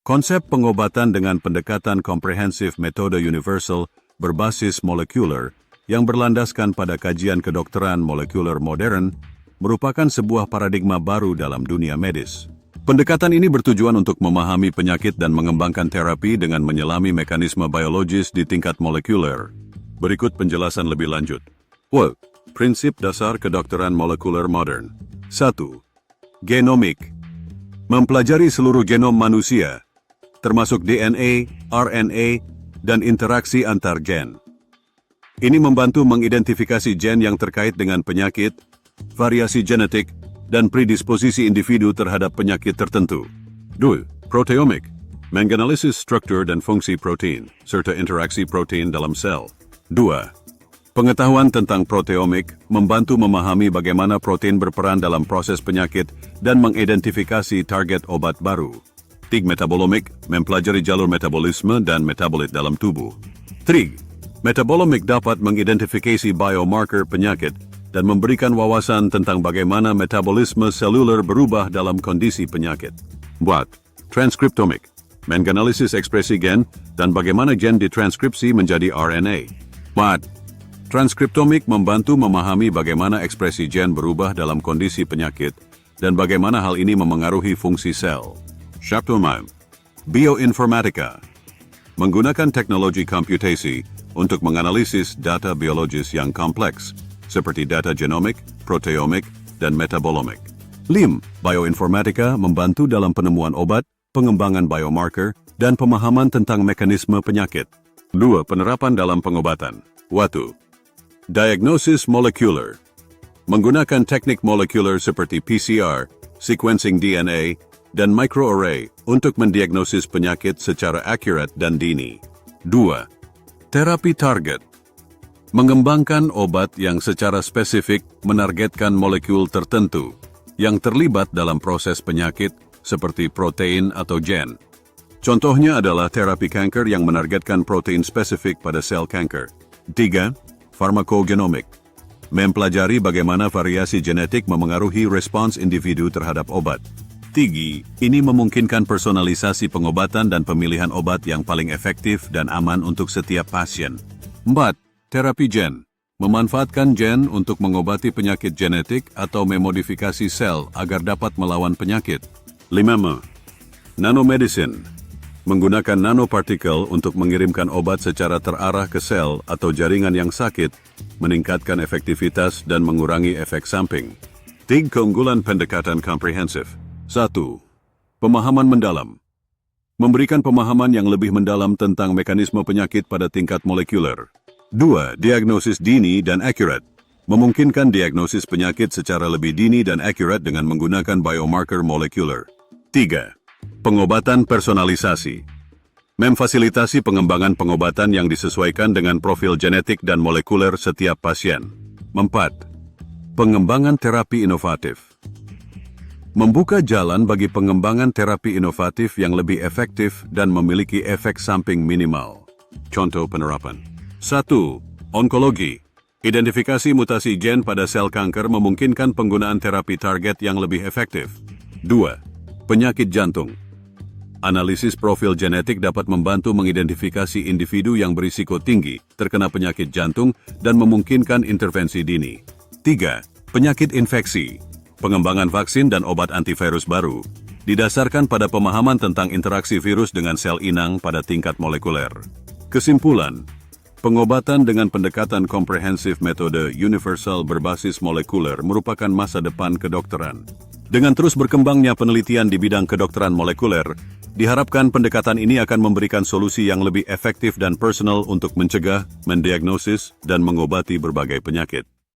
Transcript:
Konsep pengobatan dengan pendekatan komprehensif metode universal berbasis molekuler yang berlandaskan pada kajian kedokteran molekuler modern merupakan sebuah paradigma baru dalam dunia medis. Pendekatan ini bertujuan untuk memahami penyakit dan mengembangkan terapi dengan menyelami mekanisme biologis di tingkat molekuler. Berikut penjelasan lebih lanjut. Prinsip dasar kedokteran molekuler modern. 1. Genomik. Mempelajari seluruh genom manusia, termasuk DNA, RNA, dan interaksi antar gen. Ini membantu mengidentifikasi gen yang terkait dengan penyakit, variasi genetik, dan predisposisi individu terhadap penyakit tertentu. 2. Proteomik. Menganalisis struktur dan fungsi protein, serta interaksi protein dalam sel. 2. Pengetahuan tentang proteomik membantu memahami bagaimana protein berperan dalam proses penyakit dan mengidentifikasi target obat baru. 3. Metabolomik, mempelajari jalur metabolisme dan metabolit dalam tubuh. 3. Metabolomik dapat mengidentifikasi biomarker penyakit dan memberikan wawasan tentang bagaimana metabolisme seluler berubah dalam kondisi penyakit. 4. Transkriptomik, menganalisis ekspresi gen dan bagaimana gen ditranskripsi menjadi RNA. 4. Transkriptomik membantu memahami bagaimana ekspresi gen berubah dalam kondisi penyakit dan bagaimana hal ini memengaruhi fungsi sel. Chapter 9. Bioinformatika. Menggunakan teknologi komputasi untuk menganalisis data biologis yang kompleks, seperti data genomik, proteomik, dan metabolomik. 5. Bioinformatika membantu dalam penemuan obat, pengembangan biomarker, dan pemahaman tentang mekanisme penyakit. 2. Penerapan dalam pengobatan. 1. Diagnosis molekuler. Menggunakan teknik molekuler seperti PCR, sequencing DNA, dan microarray untuk mendiagnosis penyakit secara akurat dan dini. 2. Terapi target. Mengembangkan obat yang secara spesifik menargetkan molekul tertentu yang terlibat dalam proses penyakit seperti protein atau gen. Contohnya adalah terapi kanker yang menargetkan protein spesifik pada sel kanker. 3. Farmakogenomik. Mempelajari bagaimana variasi genetik memengaruhi respons individu terhadap obat. 3. Ini memungkinkan personalisasi pengobatan dan pemilihan obat yang paling efektif dan aman untuk setiap pasien. 4. Terapi gen. Memanfaatkan gen untuk mengobati penyakit genetik atau memodifikasi sel agar dapat melawan penyakit. 5. Nanomedicine. Menggunakan nanopartikel untuk mengirimkan obat secara terarah ke sel atau jaringan yang sakit, meningkatkan efektivitas dan mengurangi efek samping. 3. Keunggulan pendekatan komprehensif. 1. Pemahaman mendalam. Memberikan pemahaman yang lebih mendalam tentang mekanisme penyakit pada tingkat molekuler. 2. Diagnosis dini dan akurat. Memungkinkan diagnosis penyakit secara lebih dini dan akurat dengan menggunakan biomarker molekuler. 3. Pengobatan personalisasi. Memfasilitasi pengembangan pengobatan yang disesuaikan dengan profil genetik dan molekuler setiap pasien. 4. Pengembangan terapi inovatif. Membuka jalan bagi pengembangan terapi inovatif yang lebih efektif dan memiliki efek samping minimal. Contoh penerapan. 1. Onkologi. Identifikasi mutasi gen pada sel kanker memungkinkan penggunaan terapi target yang lebih efektif. 2. Penyakit jantung. Analisis profil genetik dapat membantu mengidentifikasi individu yang berisiko tinggi terkena penyakit jantung dan memungkinkan intervensi dini. 3. Penyakit infeksi. Pengembangan vaksin dan obat antivirus baru didasarkan pada pemahaman tentang interaksi virus dengan sel inang pada tingkat molekuler. Kesimpulan, pengobatan dengan pendekatan komprehensif metode universal berbasis molekuler merupakan masa depan kedokteran. Dengan terus berkembangnya penelitian di bidang kedokteran molekuler, diharapkan pendekatan ini akan memberikan solusi yang lebih efektif dan personal untuk mencegah, mendiagnosis, dan mengobati berbagai penyakit.